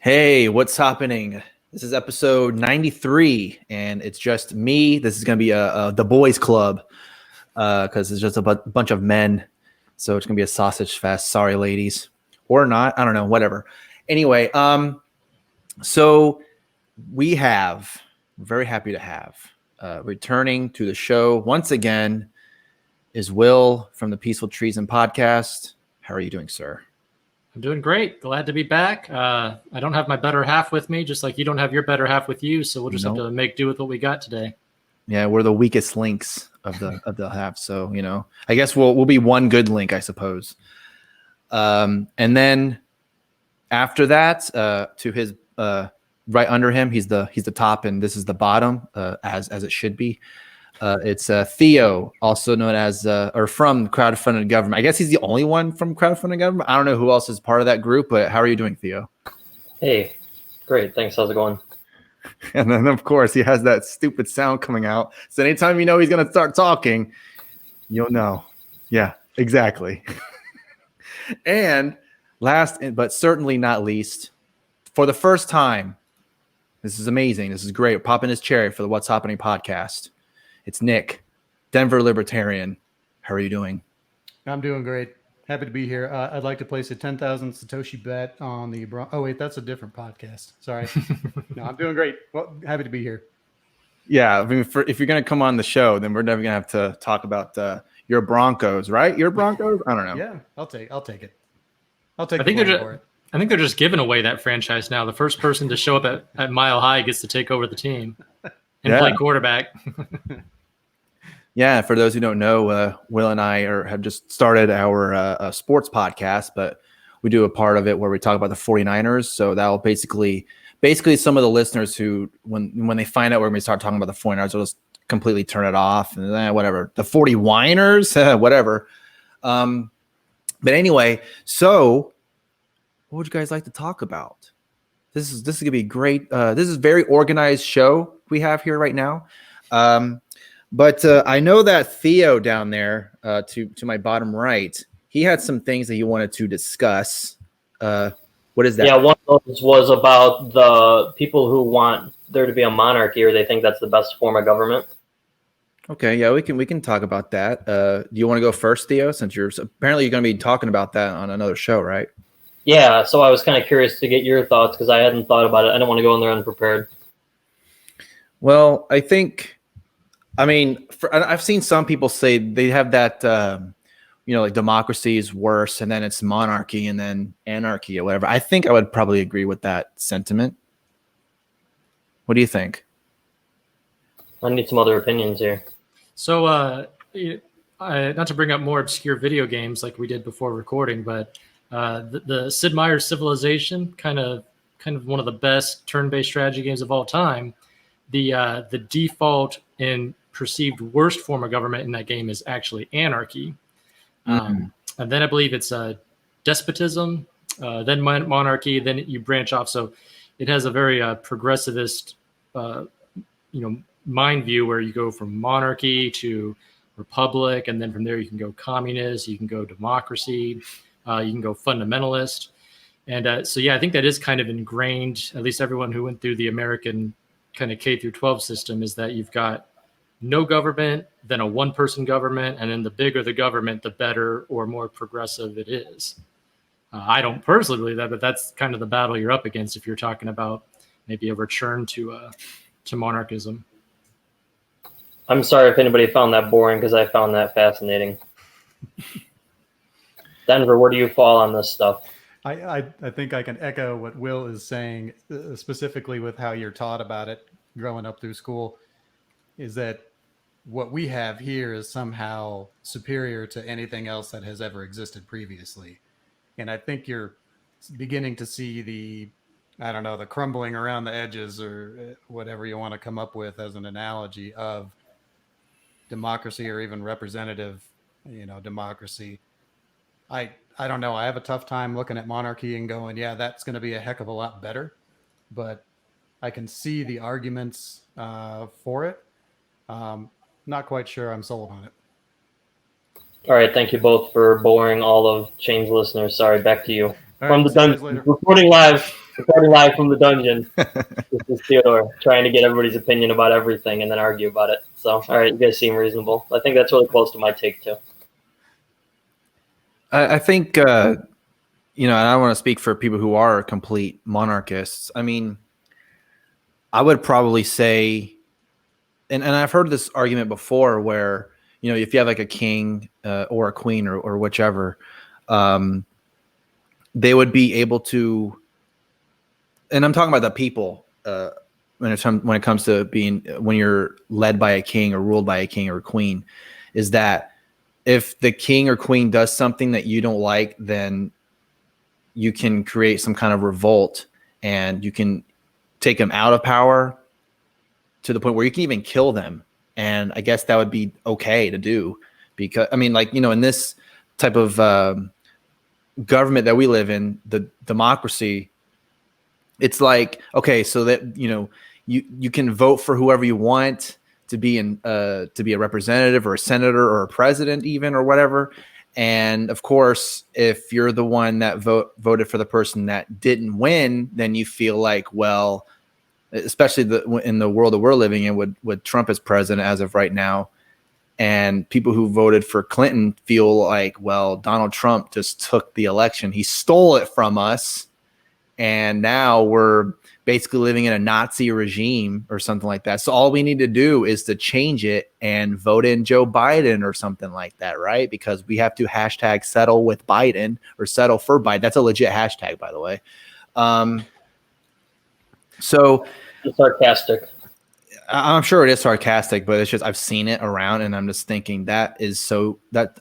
Hey, what's happening? This is episode 93, and it's just me. This is going to be the boys club because it's just a bunch of men. So it's going to be a sausage fest. Sorry, ladies. Or not. I don't know. Whatever. Anyway, so we're very happy to have returning to the show once again is Will from the Peaceful Treason podcast. How are you doing, sir? I'm doing great. Glad to be back. I don't have my better half with me, just like you don't have your better half with you. So we'll just have to make do with what we got today. Yeah, we're the weakest links of the half. So, I guess we'll be one good link, I suppose. And then after that, to his right under him, he's the top, and this is the bottom, as it should be. It's Theo, also known as or from Crowdfunded Government. I guess he's the only one from Crowdfunded Government. I don't know who else is part of that group, but how are you doing, Theo? Hey, great. Thanks. How's it going? And then, of course, he has that stupid sound coming out. So anytime you know he's going to start talking, you'll know. Yeah, exactly. And last but certainly not least, for the first time, this is amazing. This is great. Popping his cherry for the What's Happening podcast. It's Nick, Denver Libertarian. How are you doing? I'm doing great. Happy to be here. I'd like to place a 10,000 Satoshi bet on the Oh, wait, that's a different podcast. Sorry. No, I'm doing great. Well, happy to be here. Yeah, I mean, if you're going to come on the show, then we're never going to have to talk about your Broncos, right? Your Broncos? I don't know. Yeah, I'll take it. I'll take I think they're just giving away that franchise now. The first person to show up at Mile High gets to take over the team and play quarterback. Yeah, for those who don't know, Will and I have just started our sports podcast, but we do a part of it where we talk about the 49ers. So that'll basically some of the listeners who, when they find out we're going to start talking about the 49ers, will just completely turn it off and whatever. The 40-winers, whatever. But anyway, so what would you guys like to talk about? This is going to be great. This is a very organized show we have here right now. But I know that Theo down there to my bottom right, he had some things that he wanted to discuss. What is that? Yeah, one of those was about the people who want there to be a monarchy, or they think that's the best form of government. Okay, yeah, we can talk about that. Do you want to go first, Theo? Since you're going to be talking about that on another show, right? Yeah, so I was kind of curious to get your thoughts because I hadn't thought about it. I didn't want to go in there unprepared. Well, I've seen some people say they have that, like democracy is worse, and then it's monarchy, and then anarchy or whatever. I think I would probably agree with that sentiment. What do you think? I need some other opinions here. So, not to bring up more obscure video games like we did before recording, but the Sid Meier Civilization, kind of one of the best turn-based strategy games of all time. The default and perceived worst form of government in that game is actually anarchy. And then I believe it's despotism, then monarchy, then you branch off. So it has a very progressivist, mind view where you go from monarchy to republic, and then from there you can go communist, you can go democracy, you can go fundamentalist. And I think that is kind of ingrained, at least everyone who went through the American kind of K through 12 system, is that you've got no government, then a one-person government, and then the bigger the government, the better or more progressive it is. I don't personally believe that, but that's kind of the battle you're up against if you're talking about maybe a return to monarchism. I'm sorry if anybody found that boring because I found that fascinating. Denver, where do you fall on this stuff? I think I can echo what Will is saying, specifically with how you're taught about it growing up through school, is that what we have here is somehow superior to anything else that has ever existed previously. And I think you're beginning to see the crumbling around the edges, or whatever you want to come up with as an analogy of democracy, or even representative, democracy. I don't know. I have a tough time looking at monarchy and going, yeah, that's going to be a heck of a lot better. But I can see the arguments for it. Not quite sure I'm sold on it. All right. Thank you both for boring all of Shaine's listeners. Sorry, back to you. All From right, the dungeon, recording live. Recording live from the dungeon. This is Theodore trying to get everybody's opinion about everything and then argue about it. So, all right, you guys seem reasonable. I think that's really close to my take too. I think, and I want to speak for people who are complete monarchists. I mean, I would probably say, and I've heard this argument before where, if you have like a king or a queen or whichever, they would be able to, and I'm talking about the people when it comes to when you're led by a king or ruled by a king or a queen, is that if the king or queen does something that you don't like, then you can create some kind of revolt and you can take them out of power to the point where you can even kill them. And I guess that would be okay to do because, I mean, like, in this type of government that we live in, the democracy, it's like, okay, so that, you can vote for whoever you want to be to be a representative or a senator or a president even or whatever. And of course, if you're the one that voted for the person that didn't win, then you feel like, well, especially in the world that we're living in with Trump as president as of right now, and people who voted for Clinton feel like, well, Donald Trump just took the election. He stole it from us. And now we're basically living in a Nazi regime or something like that. So all we need to do is to change it and vote in Joe Biden or something like that, right? Because we have to hashtag settle with Biden or settle for Biden. That's a legit hashtag, by the way. So it's sarcastic. I'm sure it is sarcastic, but it's just I've seen it around, and I'm just thinking that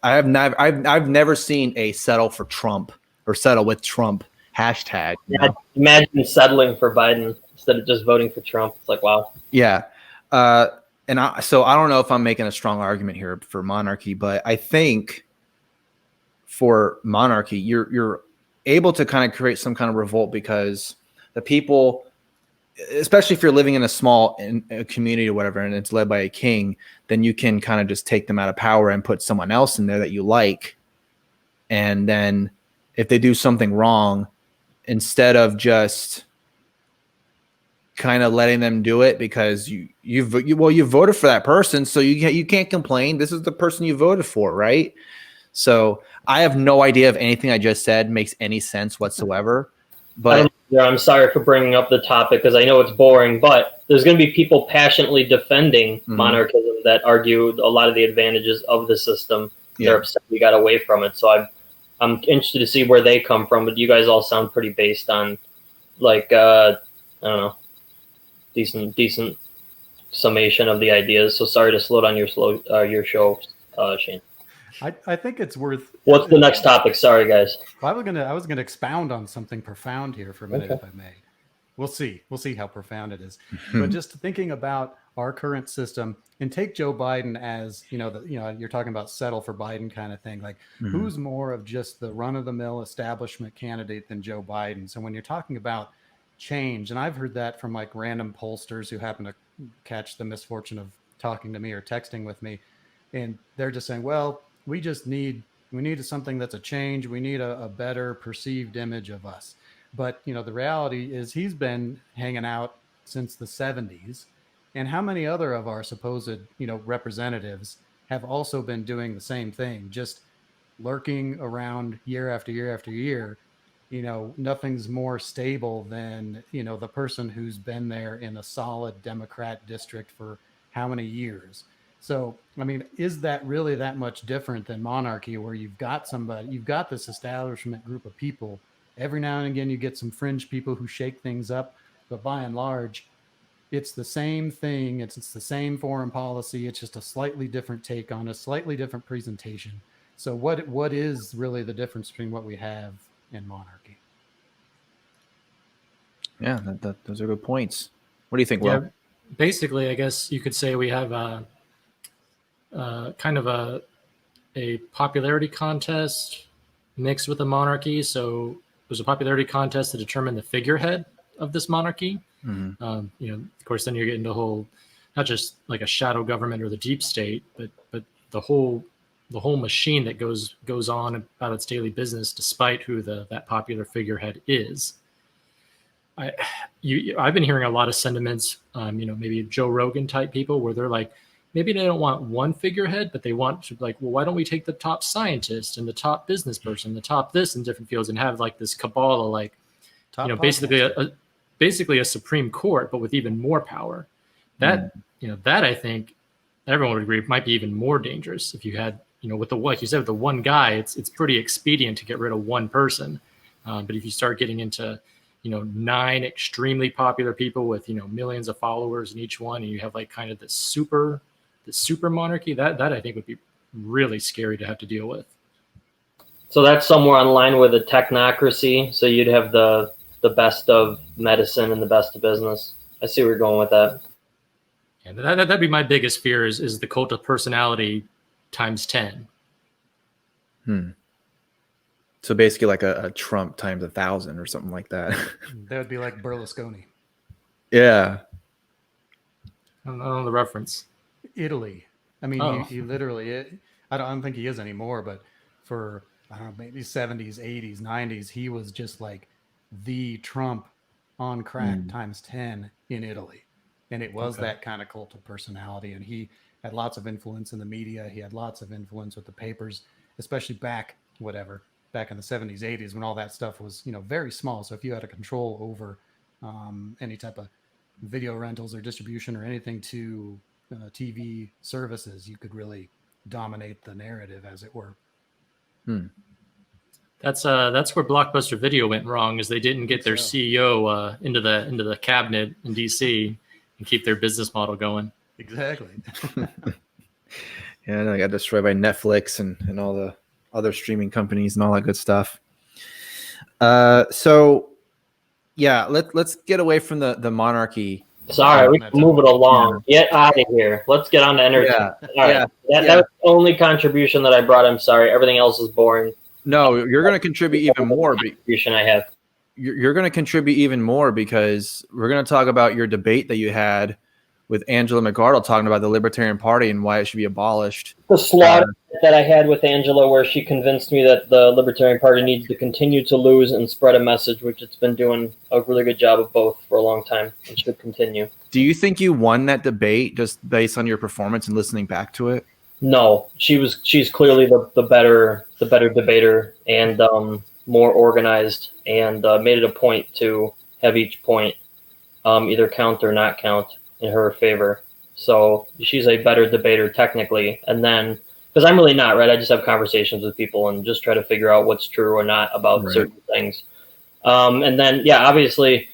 I've never seen a settle for Trump or settle with Trump hashtag. Yeah, imagine settling for Biden instead of just voting for Trump. It's like, wow. Yeah. So I don't know if I'm making a strong argument here for monarchy, but I think for monarchy, you're able to kind of create some kind of revolt because the people, especially if you're living in a small community or whatever, and it's led by a king, then you can kind of just take them out of power and put someone else in there that you like. And then if they do something wrong, instead of just kind of letting them do it because you voted for that person, so you can't complain. This is the person you voted for, right? So I have no idea if anything I just said makes any sense whatsoever. But I'm sorry for bringing up the topic because I know it's boring, but there's going to be people passionately defending monarchism that argue a lot of the advantages of the system. Yeah. They're upset we got away from it. So I'm interested to see where they come from, but you guys all sound pretty based on, like, I don't know, decent summation of the ideas. So sorry to slow down your show, Shaine. I think it's worth. What's the next topic? Sorry, guys. Well, I was gonna expound on something profound here for a minute, if I may. We'll see how profound it is. But just thinking about our current system, and take Joe Biden as you're talking about settle for Biden kind of thing. Like, who's more of just the run-of-the-mill establishment candidate than Joe Biden? So when you're talking about change, and I've heard that from like random pollsters who happen to catch the misfortune of talking to me or texting with me, and they're just saying, well, we need something that's a change. We need a better perceived image of us. But, the reality is he's been hanging out since the 70s. And how many other of our supposed, representatives have also been doing the same thing, just lurking around year after year after year? Nothing's more stable than, the person who's been there in a solid Democrat district for how many years? So, I mean, is that really that much different than monarchy, where you've got this establishment group of people? Every now and again, you get some fringe people who shake things up, but by and large, it's the same thing. It's the same foreign policy. It's just a slightly different take on a slightly different presentation. So what is really the difference between what we have in monarchy? Yeah, those are good points. What do you think, Will? Yeah, basically, I guess you could say we have kind of a popularity contest mixed with a monarchy. So there's a popularity contest to determine the figurehead of this monarchy. Of course, then you're getting the whole, not just like a shadow government or the deep state, but the whole machine that goes on about its daily business, despite who that popular figurehead is. I've been hearing a lot of sentiments, maybe Joe Rogan type people where they're like, maybe they don't want one figurehead, but they want to like, well, why don't we take the top scientist and the top business person, the top this in different fields, and have like this cabal of like, Top basically a Supreme Court, but with even more power. That I think everyone would agree might be even more dangerous if you had, with the like you said, with the one guy, it's pretty expedient to get rid of one person. But if you start getting into 9 extremely popular people with millions of followers in each one, and you have like kind of the super monarchy, that I think would be really scary to have to deal with. So that's somewhere on line with a technocracy. So you'd have the best of medicine and the best of business. I see where you're going with that. And that'd be my biggest fear is the cult of personality times 10. So basically like a Trump times 1,000 or something like that. That would be like Berlusconi. Yeah. I don't know the reference. Italy. I mean, he literally, I don't think he is anymore, but for, I don't know, maybe 70s, 80s, 90s, he was just like the Trump on crack times 10 in Italy. And it was that kind of cult of personality. And he had lots of influence in the media. He had lots of influence with the papers, especially back in the 70s, 80s, when all that stuff was, very small. So if you had a control over any type of video rentals or distribution or anything to TV services, you could really dominate the narrative, as it were. That's where Blockbuster Video went wrong, is they didn't get their CEO into the cabinet in DC and keep their business model going. Exactly. Yeah, I got destroyed by Netflix and all the other streaming companies and all that good stuff. So yeah, let's get away from the monarchy. Sorry, we can move it along. Get out of here. Let's get on to energy. Yeah. All right. That was the only contribution that I brought. I'm sorry. Everything else is boring. No, you're going to contribute even more. Contribution I have. You're going to contribute even more because we're going to talk about your debate that you had with Angela McArdle talking about the Libertarian Party and why it should be abolished. The slaughter that I had with Angela, where she convinced me that the Libertarian Party needs to continue to lose and spread a message, which it's been doing a really good job of both for a long time and should continue. Do you think you won that debate just based on your performance and listening back to it? No, she's clearly the better debater and more organized, and made it a point to have each point either count or not count in her favor. So she's a better debater technically. And then, because I'm really not, right? I just have conversations with people and just try to figure out what's true or not about certain things. And then, obviously,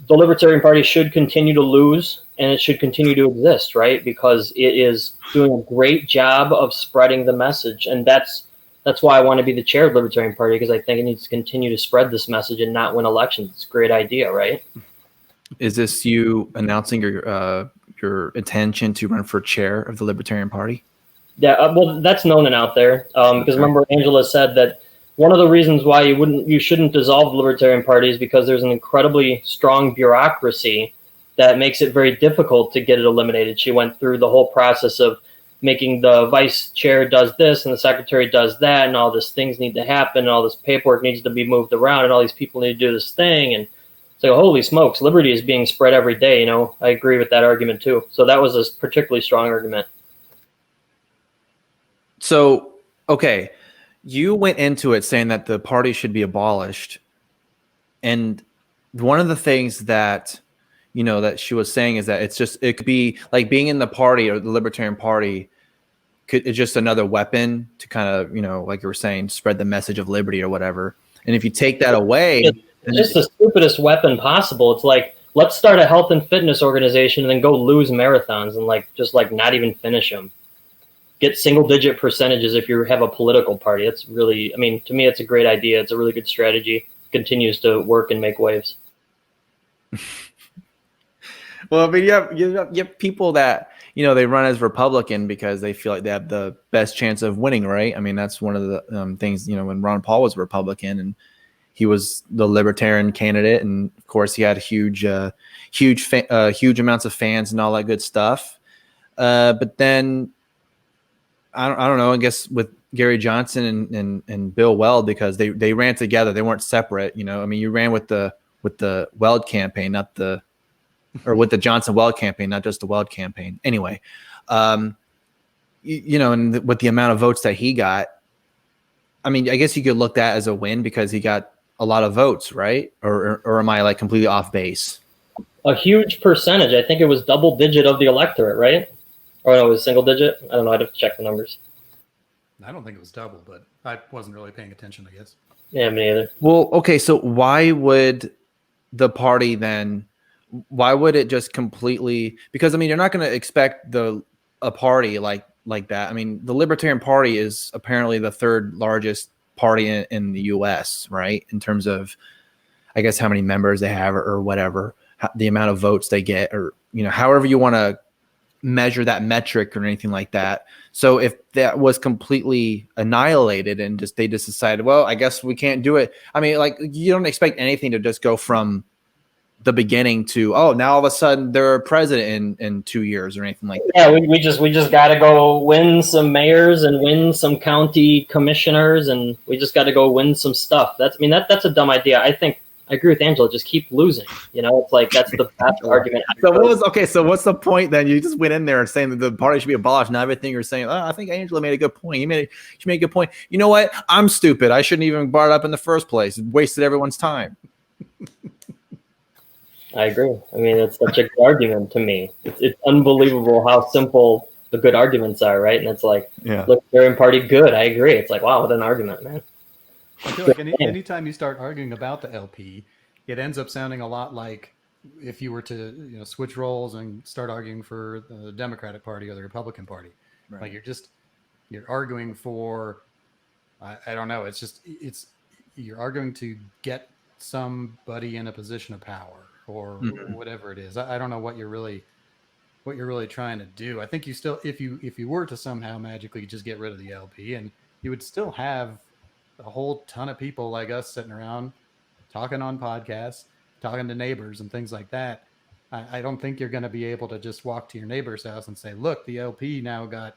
the Libertarian Party should continue to lose and it should continue to exist, right? Because it is doing a great job of spreading the message. And that's why I want to be the chair of the Libertarian Party, because I think it needs to continue to spread this message and not win elections. It's a great idea, right? Is this you announcing your intention to run for chair of the Libertarian Party? Yeah, well, that's known and out there. Because remember, Angela said that one of the reasons why you shouldn't dissolve the Libertarian Party is because there's an incredibly strong bureaucracy that makes it very difficult to get it eliminated. She went through the whole process of making the vice chair does this and the secretary does that, and all these things need to happen, and all this paperwork needs to be moved around, and all these people need to do this thing. And it's like, holy smokes, liberty is being spread every day. I agree with that argument too. So that was a particularly strong argument. So, okay, you went into it saying that the party should be abolished. And one of the things that, that she was saying is that it could be like being in the party or the Libertarian Party it's just another weapon to kind of, like you were saying, spread the message of liberty or whatever. And if you take that away, it's just the stupidest weapon possible. It's like, let's start a health and fitness organization and then go lose marathons and not even finish them. Get single-digit percentages if you have a political party. It's really, to me, it's a great idea. It's a really good strategy. Continues to work and make waves. Well, you have people that, they run as Republican because they feel like they have the best chance of winning, right? That's one of the things, when Ron Paul was a Republican and he was the Libertarian candidate. And of course he had huge amounts of fans and all that good stuff. But then I don't know, I guess with Gary Johnson and Bill Weld, because they ran together, they weren't separate. You ran with with the Weld campaign, with the Johnson Weld campaign, not just the Weld campaign. Anyway, and with the amount of votes that he got, I mean, I guess you could look at that as a win because he got a lot of votes, right? Or am I like completely off base? A huge percentage. I think it was double digit of the electorate, right? Or no, it was single digit. I don't know. I'd have to check the numbers. I don't think it was double, but I wasn't really paying attention, I guess. Yeah, me neither. Well, okay. So why would the party then? Why would it just completely? Because I mean, you're not going to expect a party like that. I mean, the Libertarian Party is apparently the third largest party in the U.S., right? In terms of, I guess, how many members they have or whatever, the amount of votes they get, or however you want to measure that metric or anything like that. So if that was completely annihilated and they just decided, well, I guess we can't do it. I mean, like, you don't expect anything to just go from the beginning to, oh, now all of a sudden they're president in 2 years or anything like that. Yeah, we just got to go win some mayors and win some county commissioners, and we just got to go win some stuff. That's a dumb idea. I think I agree with Angela. Just keep losing. It's like that's the best argument. So what's the point then? You just went in there and saying that the party should be abolished. Now everything you're saying, I think Angela made a good point. She made a good point. You know what? I'm stupid. I shouldn't even brought it up in the first place. It wasted everyone's time. I agree. I mean, it's such a good argument to me. It's unbelievable how simple the good arguments are, right? And it's like, Libertarian Party good. I agree. It's like, wow, what an argument, man. I feel like anytime you start arguing about the LP, it ends up sounding a lot like if you were to switch roles and start arguing for the Democratic Party or the Republican Party. Right. Like you're arguing for, I don't know. You're arguing to get somebody in a position of power or whatever it is. I don't know what you're really trying to do. I think you still, if you were to somehow magically just get rid of the LP, and you would still have a whole ton of people like us sitting around talking on podcasts, talking to neighbors and things like that. I don't think you're going to be able to just walk to your neighbor's house and say, look, the LP now got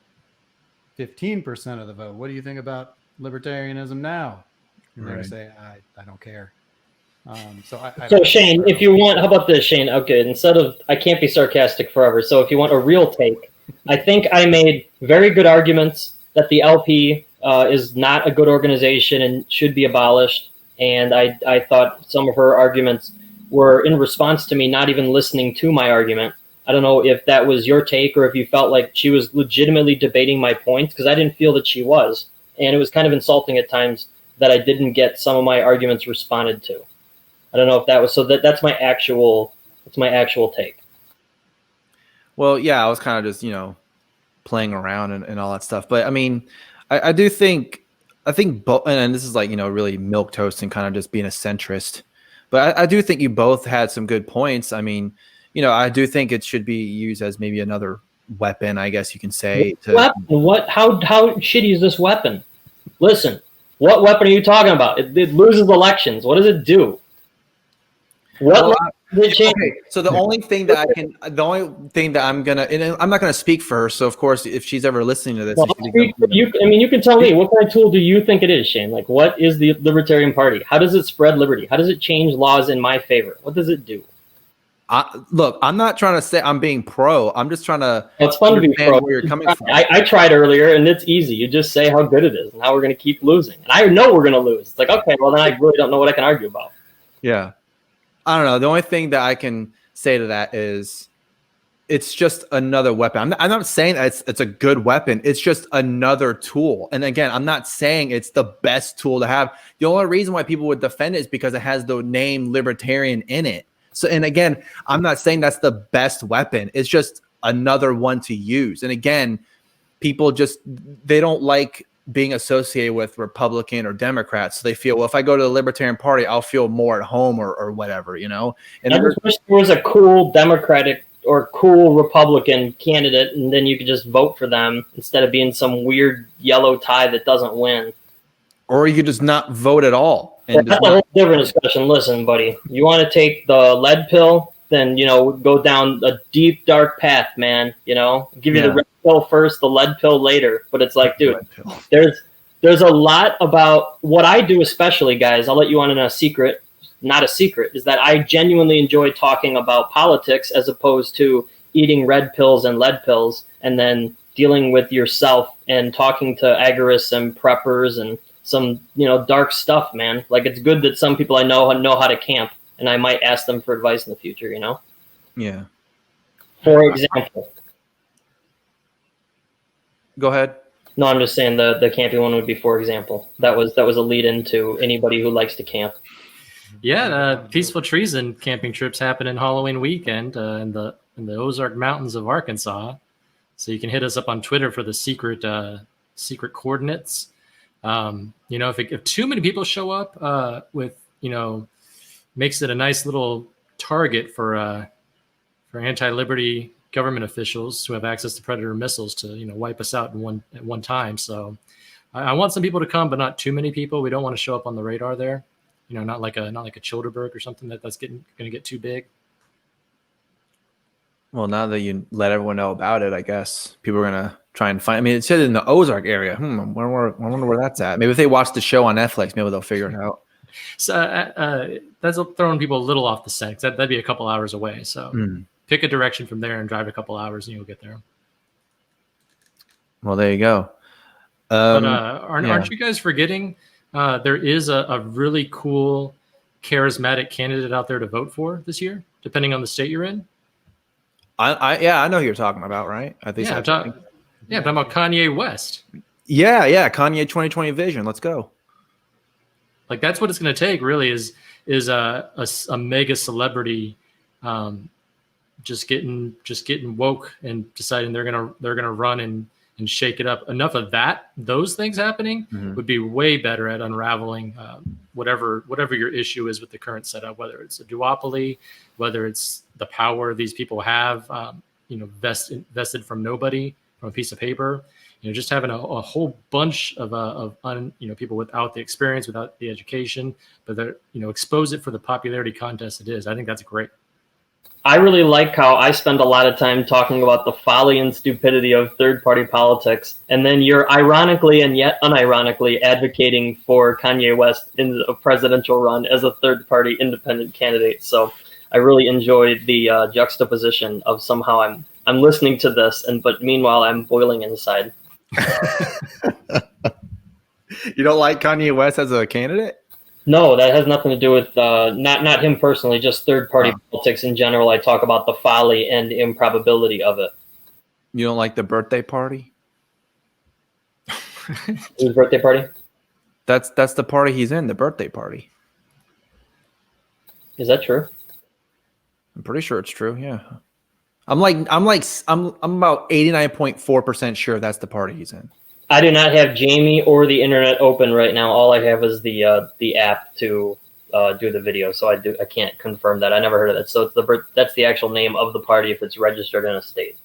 15% of the vote. What do you think about libertarianism now? You're going to say, I don't care. So Shaine, if you want, how about this, Shaine? Okay, instead of, I can't be sarcastic forever. So if you want a real take, I think I made very good arguments that the LP is not a good organization and should be abolished. And I thought some of her arguments were in response to me not even listening to my argument. I don't know if that was your take or if you felt like she was legitimately debating my points, because I didn't feel that she was. And it was kind of insulting at times that I didn't get some of my arguments responded to. I don't know if that was, so that's my actual take. Well, yeah, I was kind of just, playing around and all that stuff. But I mean, I think both, and this is like, really milquetoast and kind of just being a centrist, but I do think you both had some good points. I mean, I do think it should be used as maybe another weapon, I guess you can say. How shitty is this weapon? Listen, what weapon are you talking about? It loses elections. What does it do? Okay, so the only thing that I'm gonna, and I'm not gonna speak for her. So of course, if she's ever listening to this, you can tell me what kind of tool do you think it is, Shaine? Like, what is the Libertarian Party? How does it spread liberty? How does it change laws in my favor? What does it do? Look, I'm not trying to say I'm being pro. I'm just trying to. It's fun to be pro. Where you're coming from. I tried earlier, and it's easy. You just say how good it is and how we're gonna keep losing. And I know we're gonna lose. It's like, okay, well then I really don't know what I can argue about. Yeah. I don't know. The only thing that I can say to that is it's just another weapon. I'm not saying that it's a good weapon. It's just another tool. And again, I'm not saying it's the best tool to have. The only reason why people would defend it is because it has the name libertarian in it. So, and again, I'm not saying that's the best weapon. It's just another one to use. And again, people they don't like being associated with Republican or Democrats. So they feel, well, if I go to the Libertarian Party, I'll feel more at home or whatever, And I just wish there was a cool Democratic or cool Republican candidate, and then you could just vote for them instead of being some weird yellow tie that doesn't win. Or you could just not vote at all. And that's a whole different discussion. Listen, buddy, you want to take the lead pill, then, go down a deep, dark path, man. Give you the red pill first, the lead pill later. But it's like, dude, there's a lot about what I do, especially, guys. I'll let you on in a secret. not a secret, is that I genuinely enjoy talking about politics as opposed to eating red pills and lead pills and then dealing with yourself and talking to agorists and preppers and some, dark stuff, man. Like, it's good that some people I know how to camp, and I might ask them for advice in the future, Yeah. For example. Go ahead. No, I'm just saying the camping one would be for example. That was a lead into anybody who likes to camp. Yeah, Peaceful Treason camping trips happen in Halloween weekend in the Ozark Mountains of Arkansas. So you can hit us up on Twitter for the secret coordinates. If too many people show up makes it a nice little target for anti-liberty government officials who have access to Predator missiles to wipe us out at one time. So I want some people to come, but not too many people. We don't want to show up on the radar there. Not like a Childerberg or something that's going to get too big. Well, now that you let everyone know about it, I guess people are gonna try and find. I mean, it said in the Ozark area. I wonder where that's at. Maybe if they watch the show on Netflix, maybe they'll figure it out. So that's throwing people a little off the scent. That'd be a couple hours away. So pick a direction from there and drive a couple hours, and you'll get there. Well, there you go. Aren't you guys forgetting? There is a really cool, charismatic candidate out there to vote for this year, depending on the state you're in. I know who you're talking about, right? I think I'm talking about Kanye West. Yeah, Kanye 2020 vision. Let's go. Like, that's what it's going to take, really, is a mega celebrity just getting woke and deciding they're gonna run and shake it up. Enough of those things happening would be way better at unraveling whatever your issue is with the current setup, whether it's a duopoly, whether it's the power these people have, vested from nobody, from a piece of paper. Just having a whole bunch of people without the experience, without the education, but they're expose it for the popularity contest it is. I think that's great. I really like how I spend a lot of time talking about the folly and stupidity of third-party politics, and then you're ironically and yet unironically advocating for Kanye West in a presidential run as a third-party independent candidate. So I really enjoyed the juxtaposition of somehow I'm listening to this, but meanwhile I'm boiling inside. You don't like Kanye West as a candidate? No, that has nothing to do with not him personally, just third-party politics in general. I talk about the folly and improbability of it. You don't like the birthday party? Whose birthday party? That's the party he's in, the birthday party. Is that true? I'm pretty sure it's true. Yeah, I'm about 89.4% sure that's the party he's in. I do not have Jamie or the internet open right now. All I have is the app to do the video, so I can't confirm that. I never heard of that. So that's the actual name of the party if it's registered in a state.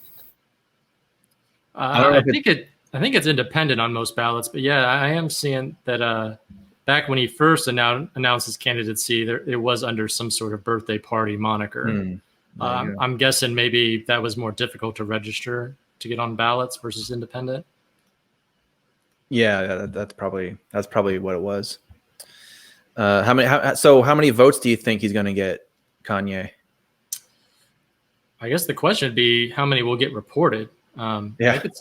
I think it's independent on most ballots, but yeah, I am seeing that back when he first announced his candidacy, it was under some sort of birthday party moniker. I'm guessing maybe that was more difficult to register to get on ballots versus independent. Yeah, that's probably what it was. How many votes do you think he's going to get, Kanye? I guess the question would be how many will get reported. I could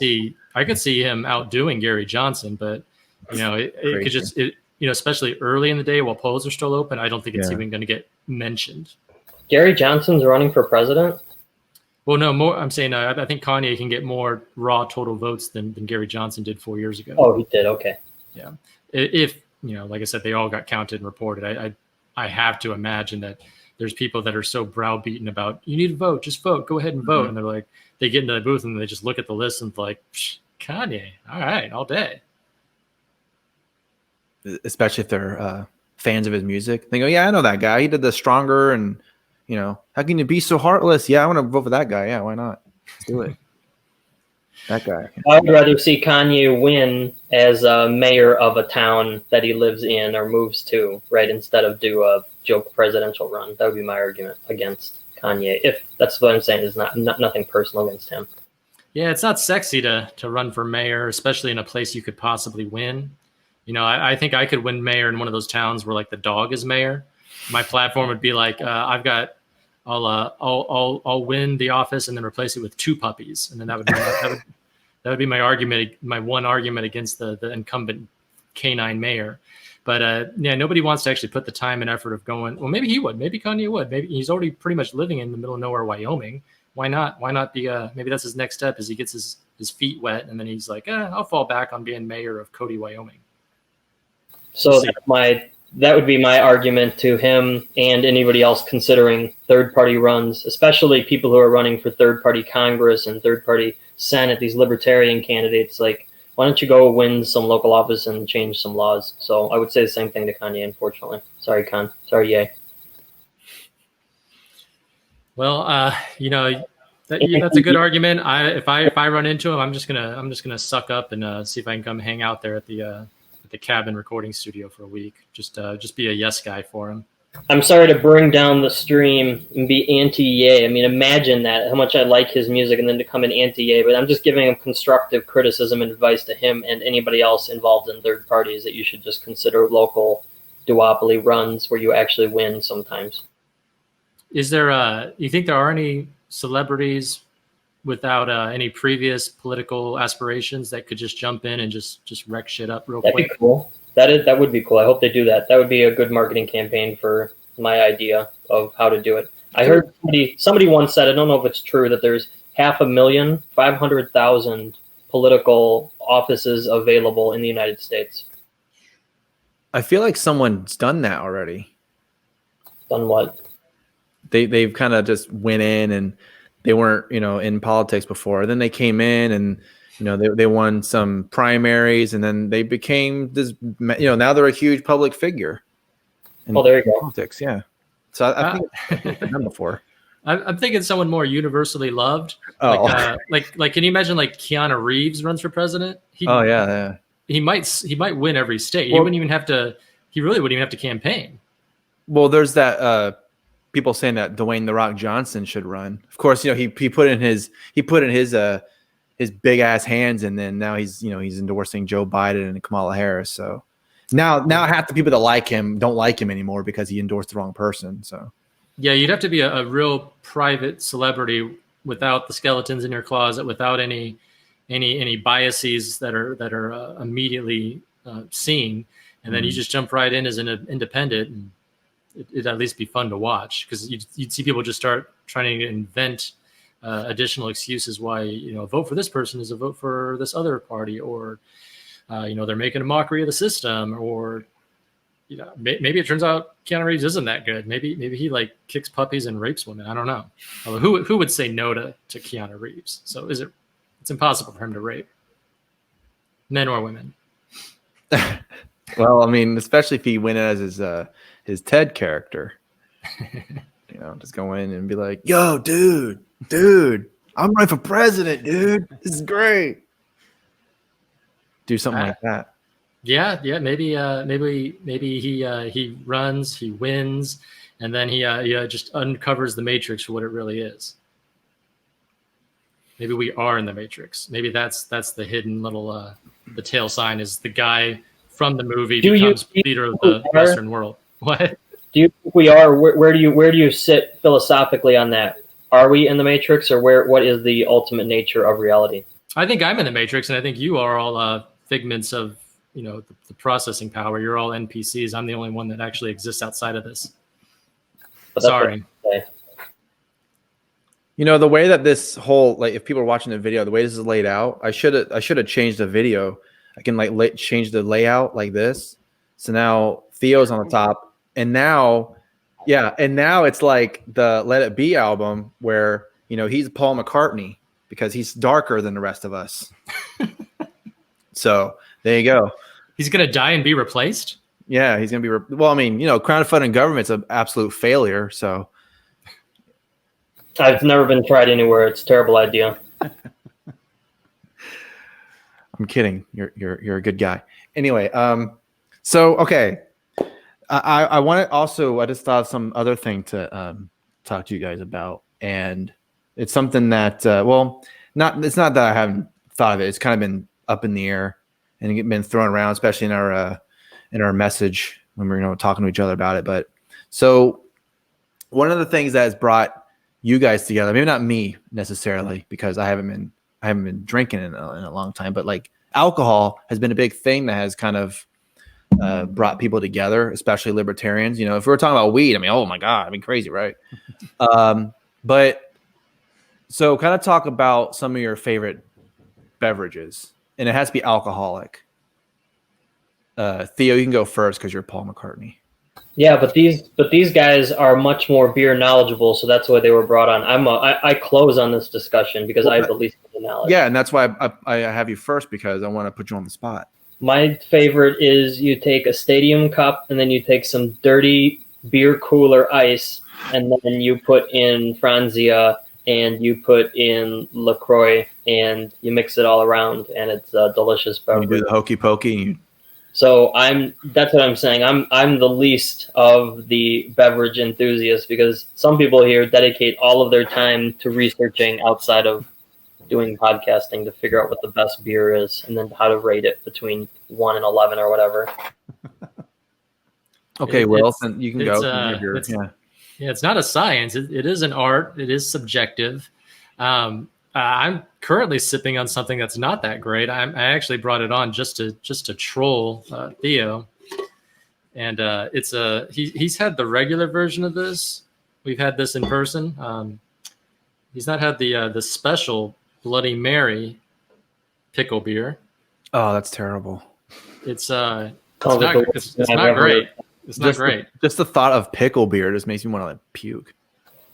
see him outdoing Gary Johnson, but it could just especially early in the day while polls are still open, I don't think it's even going to get mentioned. Gary Johnson's running for president? Well, no, more. I'm saying I think Kanye can get more raw total votes than Gary Johnson did 4 years ago. Oh, he did. Okay. Yeah. If like I said, they all got counted and reported. I have to imagine that there's people that are so browbeaten about you need to vote, just vote, go ahead and vote, and they're like, they get into the booth and they just look at the list and like, Kanye, all right, all day. Especially if they're fans of his music, they go, yeah, I know that guy. He did the Stronger and. How can you be so heartless? Yeah, I want to vote for that guy. Yeah, why not? Let's do it. That guy. I would rather see Kanye win as a mayor of a town that he lives in or moves to, right, instead of do a joke presidential run. That would be my argument against Kanye. If that's what I'm saying, is not nothing personal against him. Yeah, it's not sexy to run for mayor, especially in a place you could possibly win. I think I could win mayor in one of those towns where like the dog is mayor. My platform would be like, I'll win the office and then replace it with 2 puppies, and then that would be my argument, my one argument against the incumbent canine mayor. But yeah, nobody wants to actually put the time and effort of going. Well, maybe he would. Maybe Kanye would. Maybe he's already pretty much living in the middle of nowhere, Wyoming. Why not? Why not be? Maybe that's his next step. Is he gets his feet wet, and then he's like, I'll fall back on being mayor of Cody, Wyoming. So that would be my argument to him and anybody else considering third-party runs, especially people who are running for third-party Congress and third-party Senate, these libertarian candidates. Like, why don't you go win some local office and change some laws? So I would say the same thing to Kanye, unfortunately. Sorry, Con. Sorry, Ye. Well, that's a good argument. If I run into him, I'm just gonna suck up and see if I can come hang out there at the cabin recording studio for a week. Just be a yes guy for him. I'm sorry to bring down the stream and be anti-Ye. I mean, imagine that, how much I like his music, and then to come in anti-Ye. But I'm just giving him constructive criticism and advice to him and anybody else involved in third parties that you should just consider local duopoly runs where you actually win sometimes. Is there you think there are any celebrities without any previous political aspirations that could just jump in and just wreck shit up real quick? That'd be cool. That would be cool. I hope they do that. That would be a good marketing campaign for my idea of how to do it. I heard somebody once said, I don't know if it's true, that there's 500,000 political offices available in the United States. I feel like someone's done that already. Done what? They've kind of just went in, and they weren't, in politics before. Then they came in and, they won some primaries, and then they became this, now they're a huge public figure. There you go. Politics, yeah. So I think I've done before. I'm thinking someone more universally loved. Oh. Like, can you imagine like Keanu Reeves runs for president? Yeah. He might win every state. Well, he really wouldn't even have to campaign. Well, there's that people saying that Dwayne "The Rock" Johnson should run. Of course, he put in his big ass hands, and then now he's endorsing Joe Biden and Kamala Harris. So now half the people that like him don't like him anymore because he endorsed the wrong person. So yeah, you'd have to be a real private celebrity without the skeletons in your closet, without any biases that are immediately seen, and then you just jump right in as an independent. And it'd at least be fun to watch, because you'd see people just start trying to invent additional excuses why a vote for this person is a vote for this other party, or they're making a mockery of the system, or maybe it turns out Keanu Reeves isn't that good. Maybe he like kicks puppies and rapes women. I don't know. Although who would say no to Keanu Reeves? So it's impossible for him to rape men or women. Well, I mean, especially if he went as his Ted character, just go in and be like, "Yo, dude, I'm running for president, dude. This is great." Do something like that. Yeah. Maybe he runs, he wins, and then he just uncovers the Matrix for what it really is. Maybe we are in the Matrix. Maybe that's the hidden little the tail sign is the guy from the movie becomes leader of the Western world. What? Do you think we are? Where do you sit philosophically on that? Are we in the Matrix, or what is the ultimate nature of reality? I think I'm in the Matrix, and I think you are all figments of the processing power. You're all NPCs. I'm the only one that actually exists outside of this. Sorry. The way that this whole, like, if people are watching the video, the way this is laid out, I should have changed the video. I can change the layout like this. So now Theo's on the top, and now it's like the Let It Be album where he's Paul McCartney because he's darker than the rest of us. So there you go. He's gonna die and be replaced. Yeah, he's gonna be. Well, I mean, crowdfunding government's an absolute failure. So I've never been tried anywhere. It's a terrible idea. I'm kidding. You're a good guy. Anyway, so okay. I want to also, I just thought of some other thing to talk to you guys about, and it's something that it's not that I haven't thought of it. It's kind of been up in the air and been thrown around, especially in our message when we're talking to each other about it. But So one of the things that has brought you guys together, maybe not me necessarily, because I haven't been drinking in a long time, but like alcohol has been a big thing that has kind of brought people together, especially libertarians. You know, if we were talking about weed, I mean, oh my God, I mean, crazy, right? But so kind of talk about some of your favorite beverages, and it has to be alcoholic. Theo, you can go first because you're Paul McCartney. Yeah, but these guys are much more beer knowledgeable, so that's why they were brought on. I close on this discussion because I have the least of the knowledge. Yeah, and that's why I have you first, because I want to put you on the spot. My favorite is you take a stadium cup and then you take some dirty beer cooler ice and then you put in Franzia and you put in LaCroix and you mix it all around and it's a delicious beverage. You do the hokey pokey. So that's what I'm saying. I'm the least of the beverage enthusiasts because some people here dedicate all of their time to researching outside of doing podcasting to figure out what the best beer is and then how to rate it between 1 and 11 or whatever. Okay, Will, you can go. Yeah, it's not a science. It is an art. It is subjective. I'm currently sipping on something that's not that great. I actually brought it on just to troll Theo, and he's had the regular version of this. We've had this in person. He's not had the special Bloody Mary pickle beer. Oh, that's terrible. It's not great. It's not great. Just the thought of pickle beer just makes me want to like puke.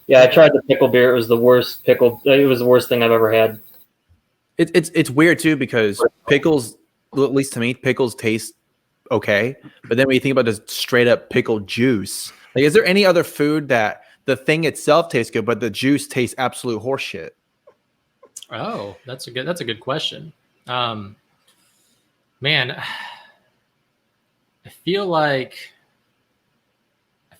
Yeah, I tried the pickle beer. It was the worst pickle. It was the worst thing I've ever had. It's weird too because pickles, at least to me, pickles taste okay. But then when you think about just straight up pickle juice, like is there any other food that the thing itself tastes good, but the juice tastes absolute horseshit? Oh, that's a good question. Man, I feel like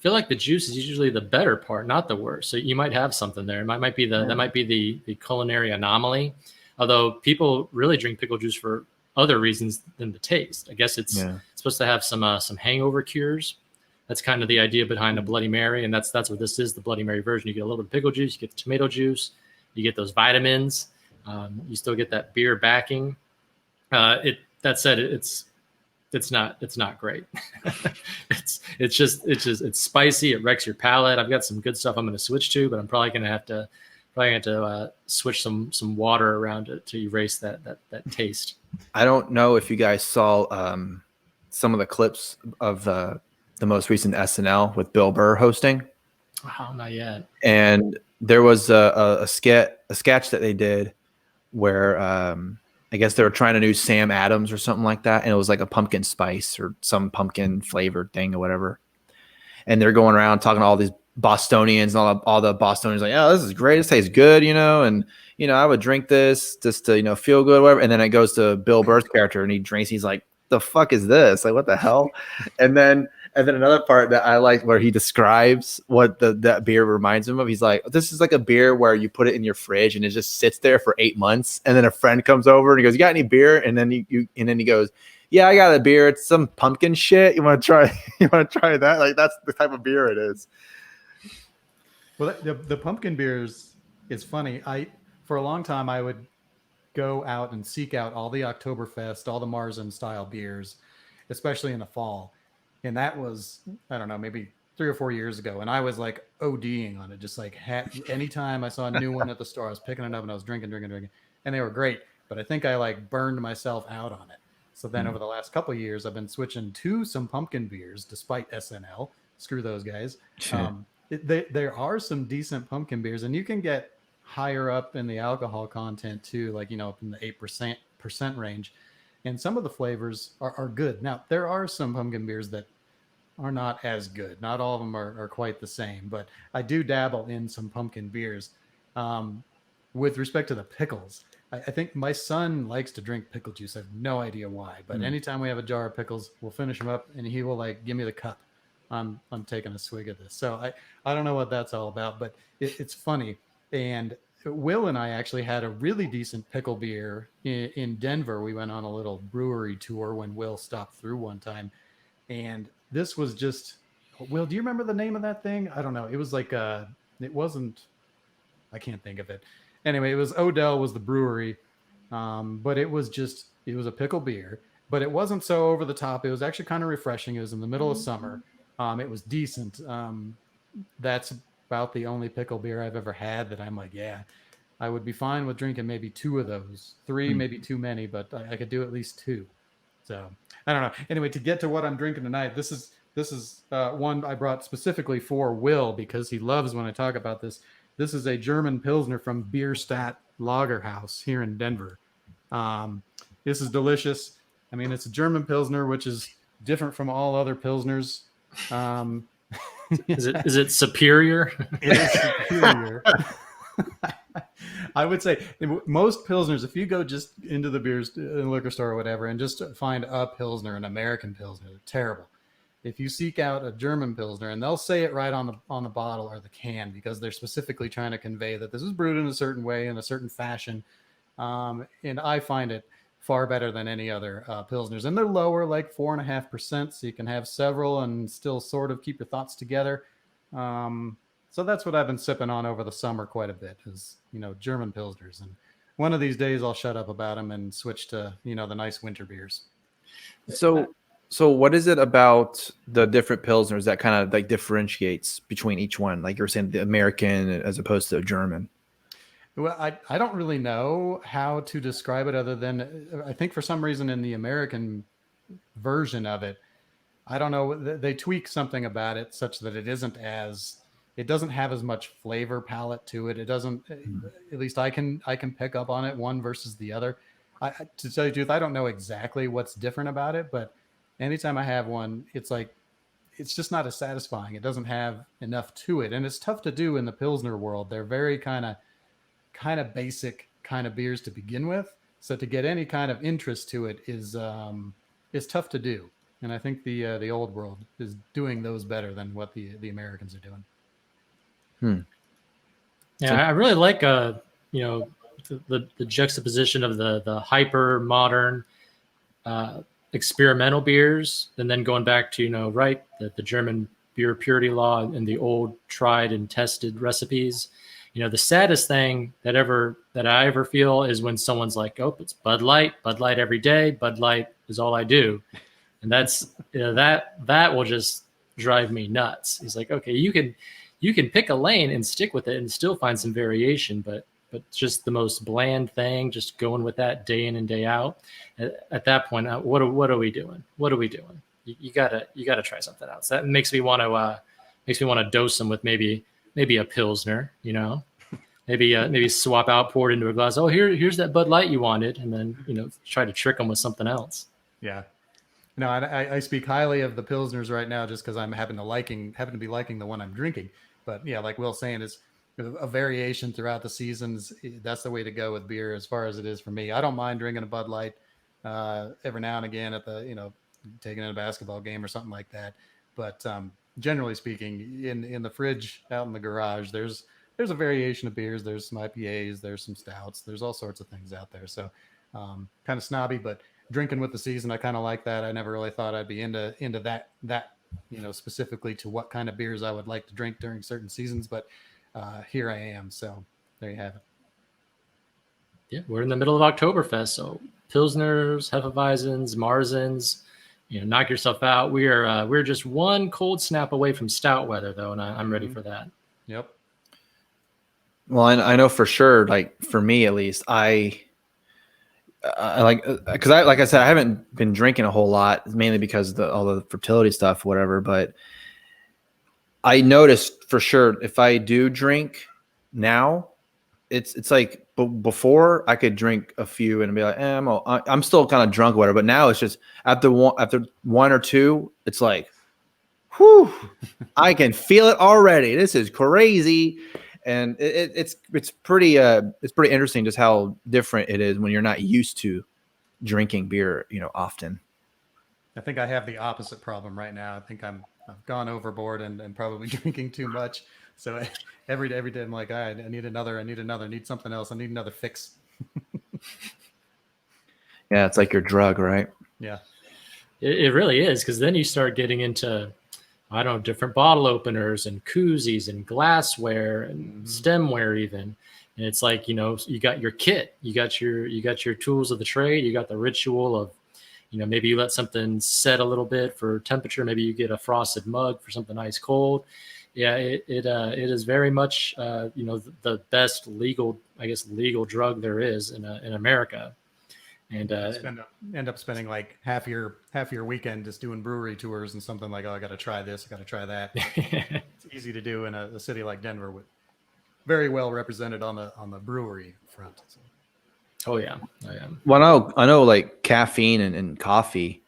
the juice is usually the better part, not the worst. So you might have something there. It might be that might be the culinary anomaly. Although people really drink pickle juice for other reasons than the taste. I guess it's supposed to have some hangover cures. That's kind of the idea behind a Bloody Mary, and that's what this is, the Bloody Mary version. You get a little bit of pickle juice, you get the tomato juice, you get those vitamins. You still get that beer backing. That said, it's not great. it's spicy. It wrecks your palate. I've got some good stuff I'm going to switch to, but I'm probably going to have to switch some water around it to erase that taste. I don't know if you guys saw some of the clips of the most recent SNL with Bill Burr hosting. Oh, not yet. And there was a sketch that they did where I guess they were trying to do Sam Adams or something like that, and it was like a pumpkin spice or some pumpkin flavored thing or whatever. And they're going around talking to all these Bostonians, and all the Bostonians like, "Oh, this is great. This tastes good, and I would drink this just to feel good, whatever." And then it goes to Bill Burr's character, and he drinks. He's like, "The fuck is this? Like, what the hell?" And then another part that I like where he describes what that beer reminds him of. He's like, "This is like a beer where you put it in your fridge and it just sits there for 8 months, and then a friend comes over and he goes, 'You got any beer?' And then he goes, 'Yeah, I got a beer. It's some pumpkin shit. You want to try? You want to try that?' Like that's the type of beer it is." Well, the pumpkin beers is funny. For a long time I would go out and seek out all the Oktoberfest, all the Marzen style beers, especially in the fall. And that was, I don't know, maybe 3 or 4 years ago. And I was like ODing on it. Just like anytime I saw a new one at the store, I was picking it up and I was drinking. And they were great. But I think I like burned myself out on it. So then over the last couple of years, I've been switching to some pumpkin beers, despite SNL. Screw those guys. There are some decent pumpkin beers, and you can get higher up in the alcohol content too, like, in the 8% range. And some of the flavors are good. Now, there are some pumpkin beers that are not as good. Not all of them are quite the same, but I do dabble in some pumpkin beers. With respect to the pickles, I think my son likes to drink pickle juice. I have no idea why, but anytime we have a jar of pickles, we'll finish them up and he will like, give me the cup. I'm taking a swig of this. So I don't know what that's all about, but it's funny. And Will and I actually had a really decent pickle beer in Denver. We went on a little brewery tour when Will stopped through one time, and this was just Will, do you remember the name of that thing? I don't know. It was like it wasn't. I can't think of it. Anyway, it was Odell was the brewery, but it was a pickle beer, but it wasn't so over the top. It was actually kind of refreshing. It was in the middle of summer. It was decent. That's about the only pickle beer I've ever had that I'm like, yeah, I would be fine with drinking maybe 2 of those. 3, maybe too many, but I could do at least 2. So I don't know. Anyway, to get to what I'm drinking tonight, this is one I brought specifically for Will because he loves when I talk about this. This is a German Pilsner from Bierstadt Lagerhaus here in Denver. This is delicious. I mean, it's a German Pilsner, which is different from all other Pilsners. Is it superior? It is superior. I would say most Pilsners, if you go just into the liquor store or whatever and just find a Pilsner, an American Pilsner, they're terrible. If you seek out a German Pilsner, and they'll say it right on the bottle or the can because they're specifically trying to convey that this is brewed in a certain way, in a certain fashion. And I find it far better than any other Pilsners. And they're lower, like 4.5%, so you can have several and still sort of keep your thoughts together. So that's what I've been sipping on over the summer quite a bit is, German Pilsners. And one of these days I'll shut up about them and switch to, the nice winter beers. So what is it about the different Pilsners that kind of like differentiates between each one? Like you were saying, the American as opposed to a German. Well, I don't really know how to describe it other than I think for some reason in the American version of it, I don't know, they tweak something about it such that it doesn't have as much flavor palette to it. It doesn't, at least I can pick up on it one versus the other. To tell you the truth, I don't know exactly what's different about it, but anytime I have one, it's like, it's just not as satisfying. It doesn't have enough to it. And it's tough to do in the Pilsner world. They're very kind of basic kind of beers to begin with. So to get any kind of interest to it is tough to do. And I think the old world is doing those better than what the Americans are doing. Yeah, I really like the juxtaposition of the hyper modern experimental beers, and then going back to the German beer purity law and the old tried and tested recipes. The saddest thing that I ever feel is when someone's like, "Oh, it's Bud Light every day. Bud Light is all I do," and that's that will just drive me nuts. He's like, "Okay, you can pick a lane and stick with it and still find some variation, but just the most bland thing, just going with that day in and day out. At that point, what are we doing? What are we doing? You gotta try something else." That makes me want to dose them with maybe a Pilsner, maybe swap out, pour it into a glass. Oh, here's that Bud Light you wanted, and then try to trick them with something else. Yeah. No, I speak highly of the Pilsners right now just because I'm happen to be liking the one I'm drinking. But yeah, like Will's saying, it's a variation throughout the seasons. That's the way to go with beer as far as it is for me. I don't mind drinking a Bud Light every now and again at the, taking in a basketball game or something like that. But generally speaking, in the fridge out in the garage, there's a variation of beers. There's some IPAs, there's some stouts, there's all sorts of things out there. So kind of snobby, but drinking with the season, I kind of like that. I never really thought I'd be into that, specifically to what kind of beers I would like to drink during certain seasons. But here I am. So there you have it. Yeah, we're in the middle of Oktoberfest, so Pilsners, Hefeweizens, Marzens, knock yourself out. We're just one cold snap away from stout weather, though, and I'm ready for that. Yep. Well, I know for sure, like for me at least, I like, because like I said, I haven't been drinking a whole lot, mainly because of all the fertility stuff, whatever. But I noticed for sure if I do drink now, it's like before I could drink a few and be like, I'm still kind of drunk or whatever. But now it's just after one or two, it's like, whew, I can feel it already. This is crazy. And it's pretty interesting just how different it is when you're not used to drinking beer, often. I think I have the opposite problem right now. I think I've gone overboard and probably drinking too much. So every day I'm like, I need another, I need something else. I need another fix. Yeah, it's like your drug, right? Yeah. It really is, because then you start getting into I don't know, different bottle openers and koozies and glassware and stemware even. And it's like, you know, you got your kit, you got your tools of the trade, you got the ritual of, you know, maybe you let something set a little bit for temperature. Maybe you get a frosted mug for something ice cold. Yeah, it is very much, you know, the best legal drug there is in America. And end up spending like half your weekend just doing brewery tours and something like, oh, I got to try this, I got to try that. It's easy to do in a city like Denver, with very well represented on the brewery front. So. Oh yeah, I am. Well, I know like caffeine and coffee,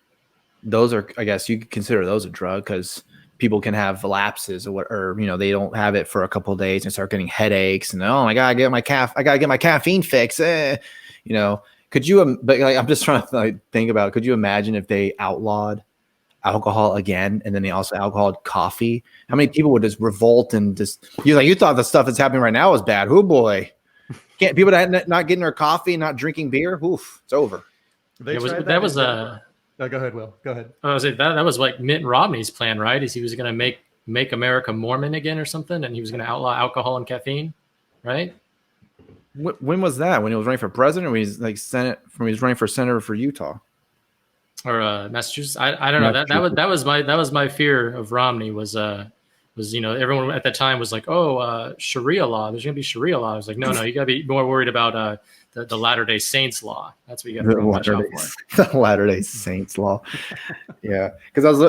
those are, I guess you could consider those a drug, because people can have lapses or you know, they don't have it for a couple of days and start getting headaches and, oh, I gotta get my caffeine fix. You know, could you? But like, I'm just trying to like, think about it. Could you imagine if they outlawed alcohol again, and then they also outlawed coffee? How many people would just revolt and just, you thought the stuff that's happening right now was bad? Oh boy, can't people that not getting their coffee, not drinking beer? Oof, it's over. That was go ahead, Will. Go ahead. I was that was like Mitt Romney's plan, right? Is he was going to make America Mormon again or something, and he was going to outlaw alcohol and caffeine, right? When was that? When he was running for president, or when he's like he was running for senator for Utah or Massachusetts? I don't know. That was my fear of Romney was you know, everyone at that time was like, oh, Sharia law. There's going to be Sharia law. I was like, no, you got to be more worried about the Latter-day Saints law. That's what you got to watch out for. The Latter-day Saints law. Yeah, because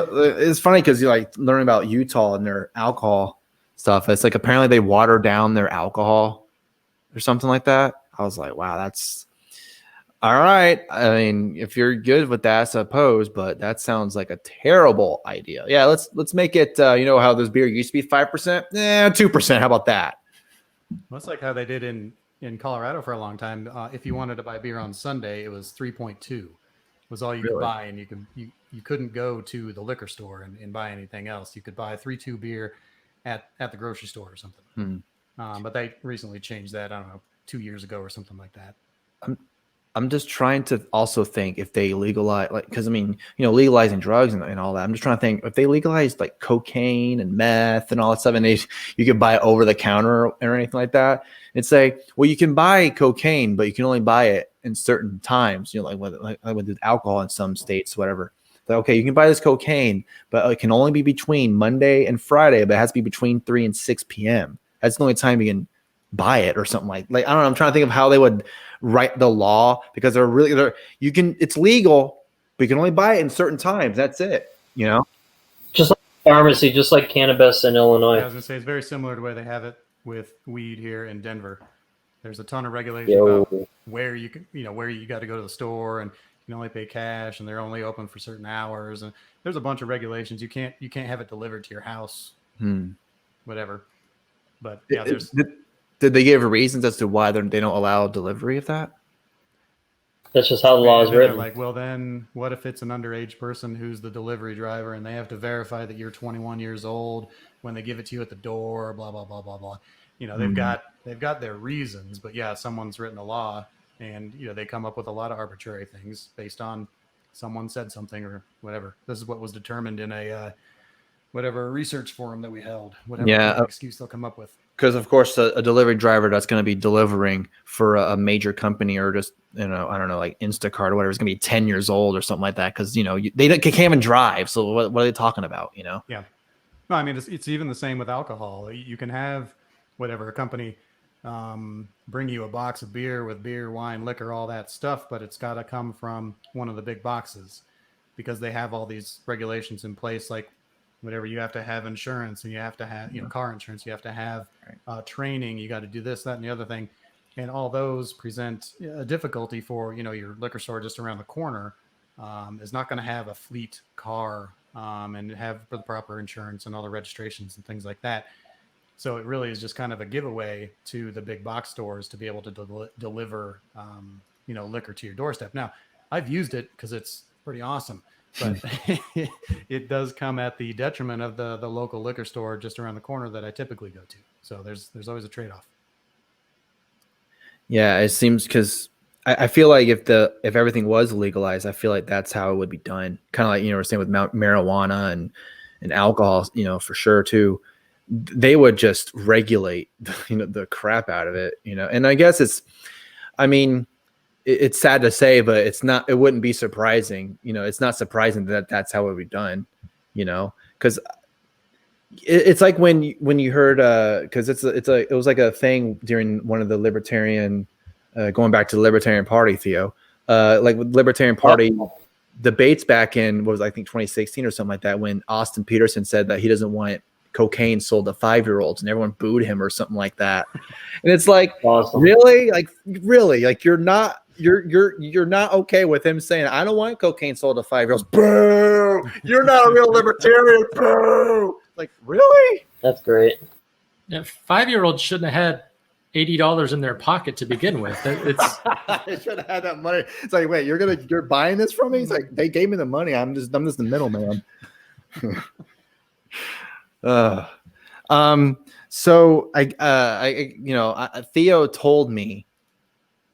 it's funny because you like learning about Utah and their alcohol stuff. It's like apparently they water down their alcohol or something like that. I was like, wow, that's all right. I mean, if you're good with that, I suppose, but that sounds like a terrible idea. Yeah, let's make it. You know how this beer used to be 5%? 2%. How about that? Well, it's like how they did in Colorado for a long time. If you wanted to buy beer on Sunday, it was 3.2 was all you could buy, and you couldn't go to the liquor store and buy anything else. You could buy 3.2 beer at the grocery store or something. But they recently changed that, I don't know, 2 years ago or something like that. I'm just trying to also think if they legalize, like, because I mean, you know, legalizing drugs and all that. I'm just trying to think if they legalized like cocaine and meth and all that stuff, and you could buy it over the counter or anything like that, and say, well, you can buy cocaine, but you can only buy it in certain times. You know, like with alcohol in some states, whatever. Like, okay, you can buy this cocaine, but it can only be between Monday and Friday, but it has to be between 3 and 6 p.m. That's the only time you can buy it or something like I don't know. I'm trying to think of how they would write the law, because it's legal, but you can only buy it in certain times. That's it. You know, just like pharmacy, just like cannabis in Illinois. I was gonna say it's very similar to the way they have it with weed here in Denver. There's a ton of regulation about where you can, you know, where you got to go to the store, and you can only pay cash, and they're only open for certain hours, and there's a bunch of regulations. You can't have it delivered to your house, whatever. But yeah, did they give reasons as to why they don't allow delivery of that? That's just how the law is written. Like, well, then what if it's an underage person who's the delivery driver, and they have to verify that you're 21 years old when they give it to you at the door, blah, blah, blah, blah, blah. You know, they've got their reasons, but yeah, someone's written a law, and, you know, they come up with a lot of arbitrary things based on someone said something or whatever. This is what was determined in a whatever research forum that we held, whatever excuse they'll come up with. Because of course, a delivery driver that's going to be delivering for a major company, or just, you know, I don't know, like Instacart or whatever, is going to be 10 years old or something like that. Because, you know, they can't even drive. So what are they talking about? You know? Yeah. No, I mean, it's even the same with alcohol. You can have whatever a company bring you a box of beer with beer, wine, liquor, all that stuff, but it's got to come from one of the big boxes, because they have all these regulations in place, like whatever, you have to have insurance, and you have to have, you know, car insurance, you have to have training, you got to do this, that, and the other thing. And all those present a difficulty for, you know, your liquor store just around the corner is not going to have a fleet car and have the proper insurance and all the registrations and things like that. So it really is just kind of a giveaway to the big box stores to be able to deliver, you know, liquor to your doorstep. Now, I've used it because it's pretty awesome, but it does come at the detriment of the local liquor store just around the corner that I typically go to. So there's always a trade-off. Yeah, it seems, because I feel like if everything was legalized, I feel like that's how it would be done. Kind of like, you know, we're saying with marijuana and and alcohol, for sure too, they would just regulate, the crap out of it, And I guess it's sad to say, but it wouldn't be surprising, it's not surprising that that's how it would be done, because it's like when you heard, because it was like a thing during one of the libertarian, going back to the Libertarian Party, Theo, like with Libertarian Party debates back in, what was, I think 2016 or something like that, when Austin Peterson said that he doesn't want cocaine sold to 5-year-olds, and everyone booed him or something like that. And it's like, awesome. really, like you're not okay with him saying, I don't want cocaine sold to 5-year-olds. Boo! You're not a real libertarian. Boo! Like, really? That's great. Yeah, 5-year-olds shouldn't have had $80 in their pocket to begin with. It's they should have had that money. It's like, wait, you're buying this from me? It's like, they gave me the money. I'm just the middleman. So Theo told me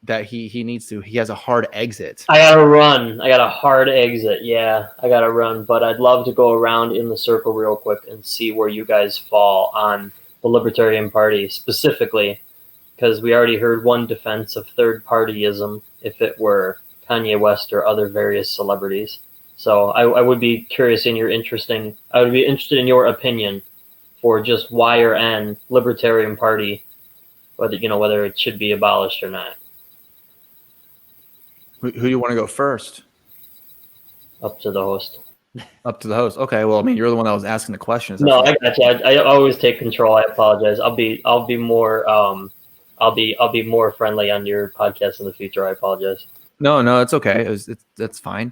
that he has a hard exit. I gotta run. I got a hard exit. Yeah, I gotta run, but I'd love to go around in the circle real quick and see where you guys fall on the Libertarian Party specifically, because we already heard one defense of third partyism if it were Kanye West or other various celebrities. So I would be curious I would be interested in your opinion for just Y or N Libertarian Party, whether it should be abolished or not. Who do you want to go first? Up to the host. Up to the host. Okay. Well, you're the one that was asking the questions. No, I got you. I always take control. I apologize. I'll be more friendly on your podcast in the future. I apologize. No, it's okay. That's fine.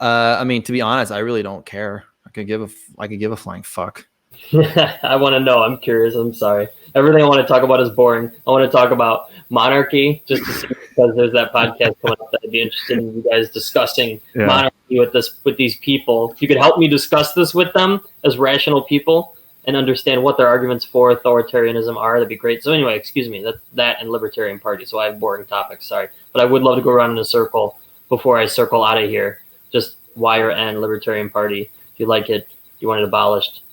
To be honest, I really don't care. I could give a flying fuck. I want to know. I'm curious. I'm sorry. Everything I want to talk about is boring. I want to talk about monarchy just to see, because there's that podcast coming up that I'd be interested in you guys discussing monarchy with these people. If you could help me discuss this with them as rational people and understand what their arguments for authoritarianism are, that'd be great. So anyway, excuse me, that's that and Libertarian Party. So I have boring topics. Sorry, but I would love to go around in a circle before I circle out of here. Just Y or N Libertarian Party. If you like it, you want it abolished.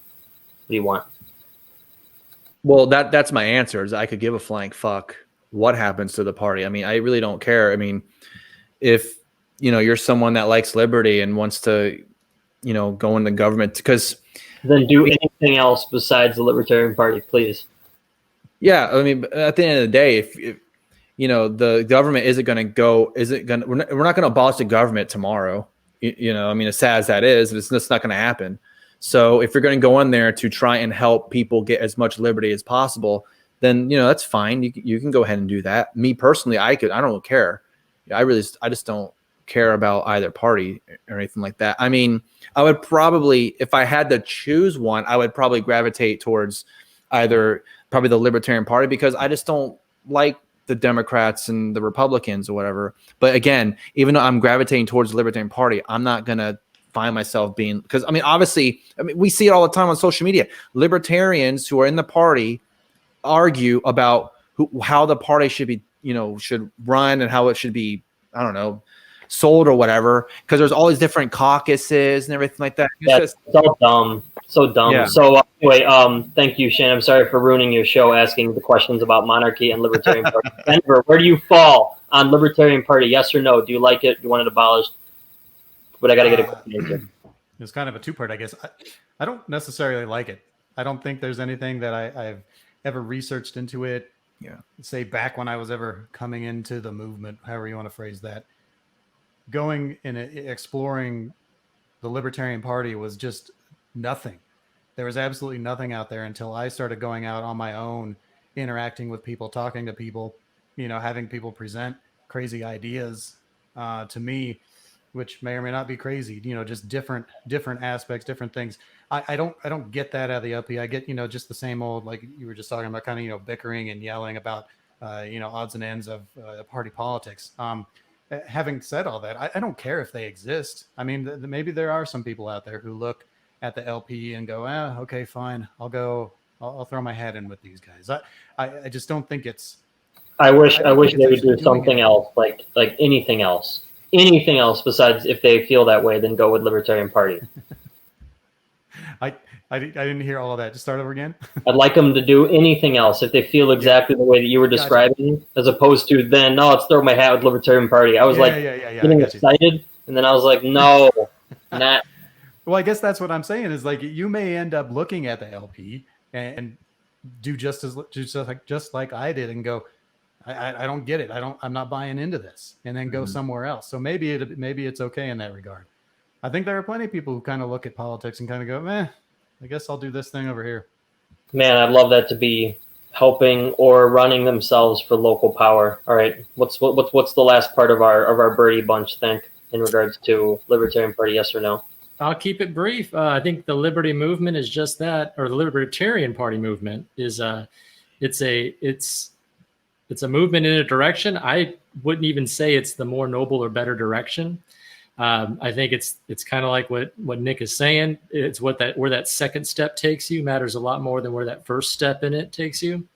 What do you want? Well, that's my answer. Is I could give a flying fuck what happens to the party. I really don't care. If you're someone that likes liberty and wants to, go into government, because then do anything else besides the Libertarian Party, please. Yeah, at the end of the day, if the government we're not going to abolish the government tomorrow. As sad as that is, it's not going to happen. So if you're going to go in there to try and help people get as much liberty as possible, then, that's fine. You can go ahead and do that. Me personally, I don't care. I just don't care about either party or anything like that. I would probably, if I had to choose one, I would probably gravitate towards probably the Libertarian Party, because I just don't like the Democrats and the Republicans or whatever. But again, even though I'm gravitating towards the Libertarian Party, I'm not going to find myself being, because obviously, we see it all the time on social media. Libertarians who are in the party argue about how the party should be, should run and how it should be, I don't know, sold or whatever, because there's all these different caucuses and everything like that. That's so dumb. So dumb. Yeah. So anyway, thank you, Shaine. I'm sorry for ruining your show asking the questions about monarchy and Libertarian Party. Denver, where do you fall on Libertarian Party? Yes or no? Do you like it? Do you want it abolished? But I got to get a quick answer. It's kind of a two-part, I guess. I don't necessarily like it. I don't think there's anything that I've ever researched into it. Yeah. Say back when I was ever coming into the movement, however you want to phrase that, going and exploring the Libertarian Party was just nothing. There was absolutely nothing out there until I started going out on my own, interacting with people, talking to people, having people present crazy ideas to me, which may or may not be crazy, just different aspects, different things. I don't get that out of the LP. I get, just the same old, like you were just talking about, kind of, bickering and yelling about, odds and ends of party politics. Having said all that, I don't care if they exist. Maybe there are some people out there who look at the LP and go, okay, fine. I'll throw my hat in with these guys. I just don't think it's. I wish they would do something else, like anything else. Anything else besides, if they feel that way, then go with Libertarian Party. I I didn't hear all of that. Just start over again. I'd like them to do anything else if they feel exactly the way that you were describing, as opposed to then, no, let's throw my hat with Libertarian Party. I was getting excited, and then I was like, no, not. Well, I guess that's what I'm saying is like you may end up looking at the LP and do just like I did and go, I don't get it. I'm not buying into this, and then go somewhere else. So maybe it's okay in that regard. I think there are plenty of people who kind of look at politics and kind of go, meh, I guess I'll do this thing over here. Man, I'd love that to be helping or running themselves for local power. All right, what's the last part of our birdie bunch think in regards to Libertarian Party? Yes or no? I'll keep it brief. I think the Liberty movement is just that, or the Libertarian Party movement is it's a movement in a direction. I wouldn't even say it's the more noble or better direction. I think it's kind of like what Nick is saying. It's where that second step takes you matters a lot more than where that first step in it takes you.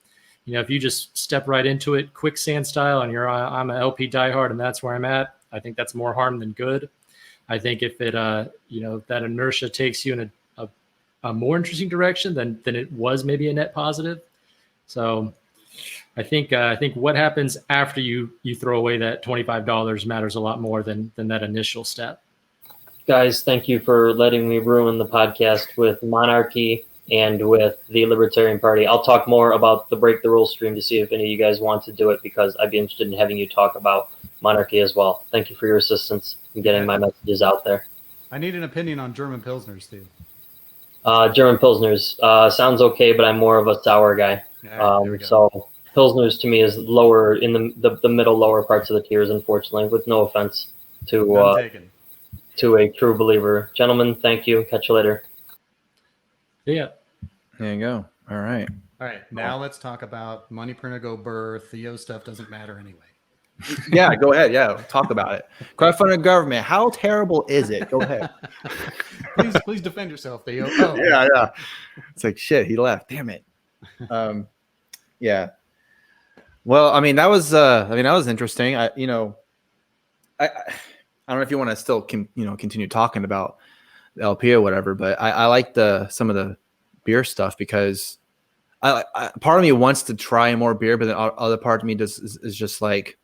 You know, if you just step right into it quicksand style and I'm an LP diehard and that's where I'm at, I think that's more harm than good. I think if it that inertia takes you in a more interesting direction than it was maybe a net positive. So I think what happens after you throw away that $25 matters a lot more than that initial step. Guys, thank you for letting me ruin the podcast with Monarchy and with the Libertarian Party. I'll talk more about the Break the Rules stream to see if any of you guys want to do it, because I'd be interested in having you talk about Monarchy as well. Thank you for your assistance in getting my messages out there. I need an opinion on German Pilsners, Steve. German Pilsners sounds okay, but I'm more of a sour guy. So Pilsners to me is lower in the middle lower parts of the tiers, unfortunately, with no offense to a true believer. Gentlemen, thank you. Catch you later. Yeah. There you go. All right. Now let's talk about money printer go burr. Theo stuff doesn't matter anyway. Yeah, go ahead. Yeah, talk about it. Crowdfunding government. How terrible is it? Go ahead. please defend yourself, Theo. Oh. Yeah. It's like shit. He left. Damn it. Yeah. Well, I mean that was interesting. I don't know if you want to still continue talking about the LP or whatever, but I like some of the beer stuff because I part of me wants to try more beer, but the other part of me is just like,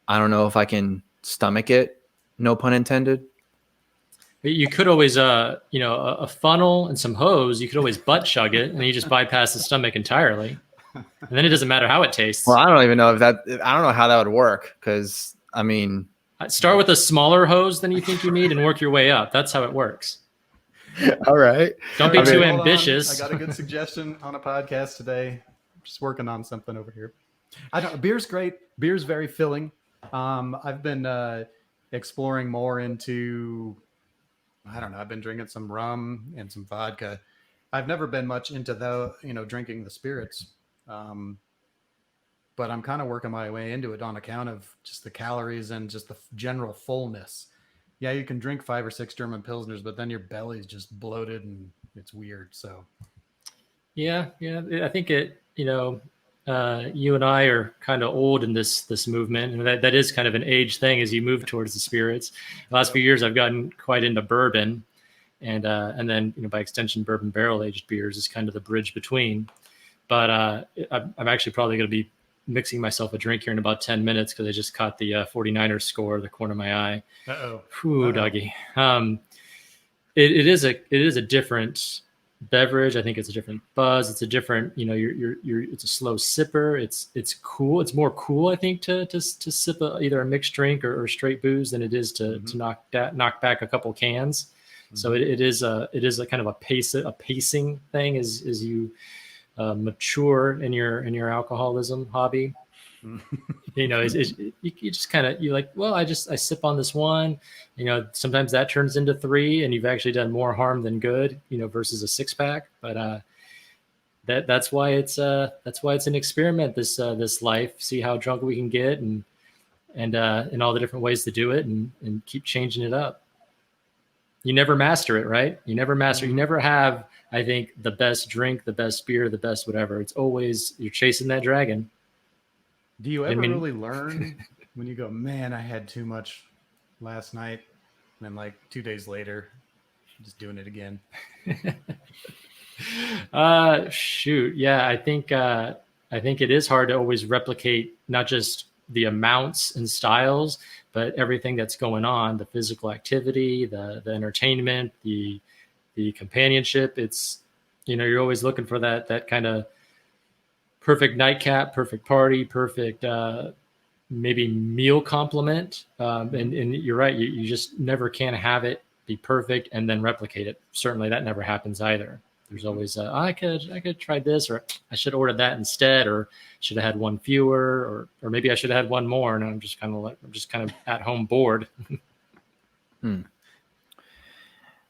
I don't know if I can stomach it. No pun intended. You could always, a funnel and some hose. You could always butt chug it, and you just bypass the stomach entirely, and then it doesn't matter how it tastes. Well, I don't even know I don't know how that would work, because I mean, start with a smaller hose than you think you need and work your way up. That's how it works. All right. Don't be too ambitious. I got a good suggestion on a podcast today. I'm just working on something over here. Beer's great. Beer's very filling. I've been exploring more into, I don't know, I've been drinking some rum and some vodka. I've never been much into drinking the spirits. But I'm kind of working my way into it on account of just the calories and just the general fullness. Yeah, you can drink 5 or 6 German Pilsners, but then your belly's just bloated and it's weird. So, yeah, I think you and I are kind of old in this movement, and that is kind of an age thing as you move towards the spirits. The last few years, I've gotten quite into bourbon, and then by extension, bourbon barrel aged beers is kind of the bridge between. But I'm actually probably going to be mixing myself a drink here in about 10 minutes because I just caught the 49ers score, the corner of my eye. Dougie. It is a different beverage. I think it's a different buzz. It's a different, it's a slow sipper. It's cool. It's more cool, I think, to sip either a mixed drink or straight booze than it is to knock back a couple cans. Mm-hmm. So it is a kind of a pacing thing as you mature in your alcoholism hobby. You just kind of, you're like, well, I sip on this one, sometimes that turns into 3 and you've actually done more harm than good, versus a 6-pack. But that's why it's an experiment, this life. See how drunk we can get and all the different ways to do it and keep changing it up. You never master it, right? You never have, I think, the best drink, the best beer, the best whatever. It's always, you're chasing that dragon. Do you ever really learn when you go, man, I had too much last night, and then like 2 days later, I'm just doing it again? Shoot. Yeah, I think it is hard to always replicate not just the amounts and styles, but everything that's going on, the physical activity, the entertainment, the companionship. It's, you're always looking for that kind of perfect nightcap, perfect party, perfect maybe meal complement. And you're right, you just never can have it be perfect and then replicate it. Certainly that never happens either. There's always I could try this, or I should order that instead, or should have had one fewer, or maybe I should have had one more, and I'm just kind of at home bored.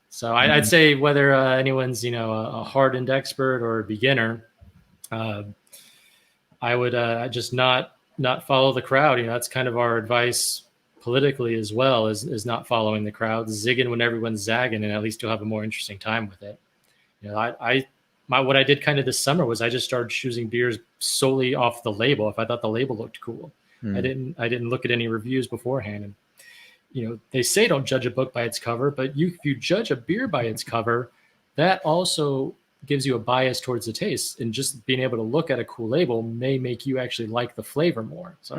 So I'd say whether anyone's a hardened expert or a beginner, I would just not follow the crowd. That's kind of our advice politically as well, is not following the crowd, zigging when everyone's zagging, and at least you'll have a more interesting time with it. What I did kind of this summer was I just started choosing beers solely off the label. If I thought the label looked cool, I didn't look at any reviews beforehand. And they say don't judge a book by its cover, but if you judge a beer by its cover, that also gives you a bias towards the taste. And just being able to look at a cool label may make you actually like the flavor more. So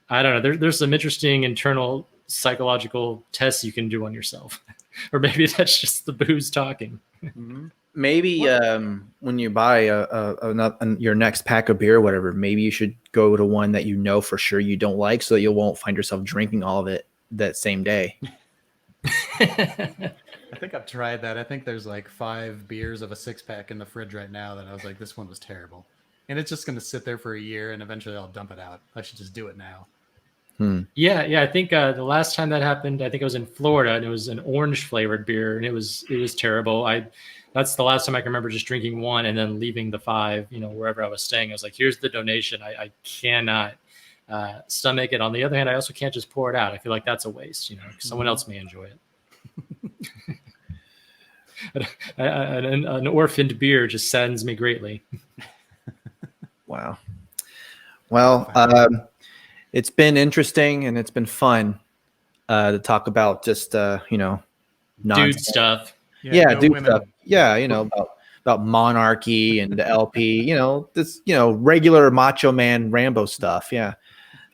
I don't know. There's some interesting internal psychological tests you can do on yourself, or maybe that's just the booze talking. Maybe when you buy your next pack of beer or whatever, maybe you should go to one that for sure you don't like, so that you won't find yourself drinking all of it that same day. I think I've tried that. I think there's like 5 beers of a 6-pack in the fridge right now that I was like, this one was terrible. And it's just going to sit there for a year, and eventually I'll dump it out. I should just do it now. Yeah. I think the last time that happened, I think I was in Florida, and it was an orange flavored beer, and it was terrible. That's the last time I can remember just drinking one and then leaving the 5, wherever I was staying. I was like, here's the donation. I cannot stomach it. On the other hand, I also can't just pour it out. I feel like that's a waste, someone else may enjoy it. An orphaned beer just saddens me greatly. Wow. Well, it's been interesting, and it's been fun to talk about just, dude stuff. Yeah, dude stuff. Yeah, about Monarchy and the LP, this, regular macho man Rambo stuff. Yeah.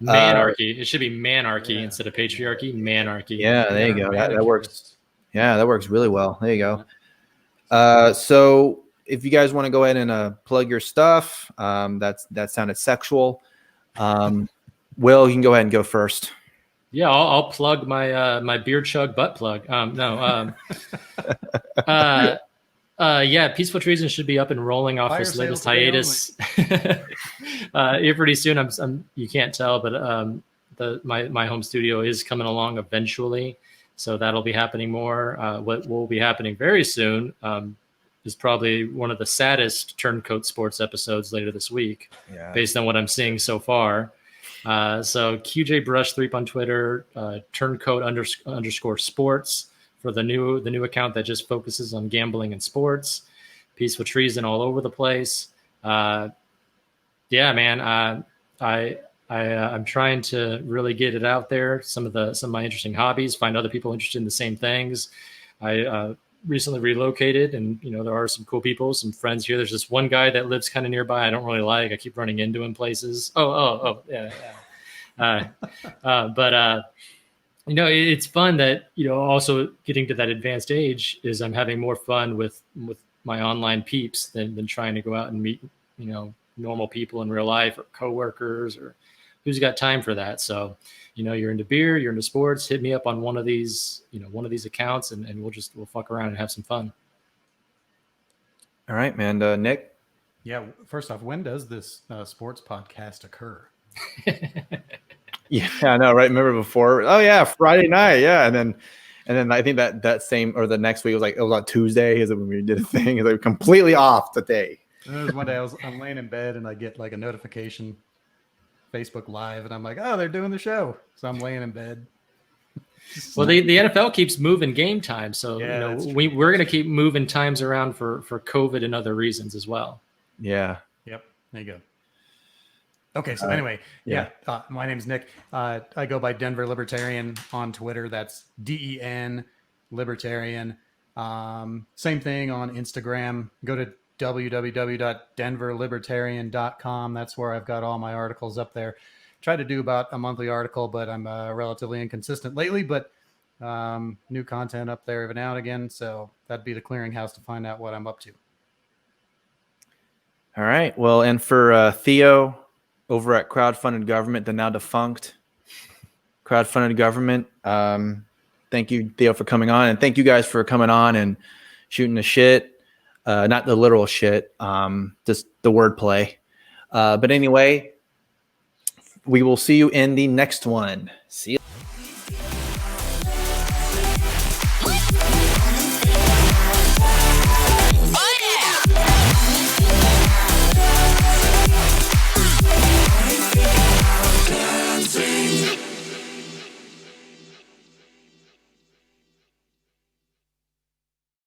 Manarchy. It should be Manarchy instead of patriarchy. Manarchy. Yeah, there you go. That works. Yeah, that works really well. There you go. So if you guys want to go ahead and plug your stuff, that sounded sexual. Will, you can go ahead and go first. Yeah, I'll plug my beer chug butt plug. Yeah, Peaceful Treason should be up and rolling off this latest hiatus. Here pretty soon. You can't tell, but my home studio is coming along eventually, so that'll be happening more. What will be happening very soon is probably one of the saddest Turncoat Sports episodes later this week, based on what I'm seeing so far. So QJ Brush 3 on Twitter, Turncoat _ sports for the new account that just focuses on gambling and sports. Peaceful Treason all over the place. Yeah, man. I'm trying to really get it out there. Some of my interesting hobbies, find other people interested in the same things. I recently relocated, and there are some cool people, some friends here. There's this one guy that lives kind of nearby I don't really like. I keep running into him places. Yeah. But it's fun that also getting to that advanced age is I'm having more fun with my online peeps than trying to go out and meet normal people in real life, or coworkers, or who's got time for that. So you're into beer, you're into sports, hit me up on one of these accounts, and we'll fuck around and have some fun. All right, man. Nick? Yeah, first off, when does this sports podcast occur? Yeah, I know, right? Remember before? Oh yeah, Friday night. Yeah, and then I think that same, or the next week it was on Tuesday, is when we did a thing. It's completely off the day. There was one day I'm laying in bed and I get a notification, Facebook Live, and I'm like, oh, they're doing the show. So I'm laying in bed. Well, the NFL keeps moving game time, so we're going to keep moving times around for COVID and other reasons as well. Yeah. Yep. There you go. Okay. So anyway, my name's Nick. I go by Denver Libertarian on Twitter. That's DEN Libertarian. Same thing on Instagram. Go to www.denverlibertarian.com. That's where I've got all my articles up there. Try to do about a monthly article, but I'm relatively inconsistent lately, but new content up there every now and again. So that'd be the clearinghouse to find out what I'm up to. All right. Well, and for Theo over at Crowdfunded Government, the now defunct Crowdfunded Government, thank you, Theo, for coming on. And thank you guys for coming on and shooting the shit. Not the literal shit, just the wordplay. But anyway, we will see you in the next one. See you.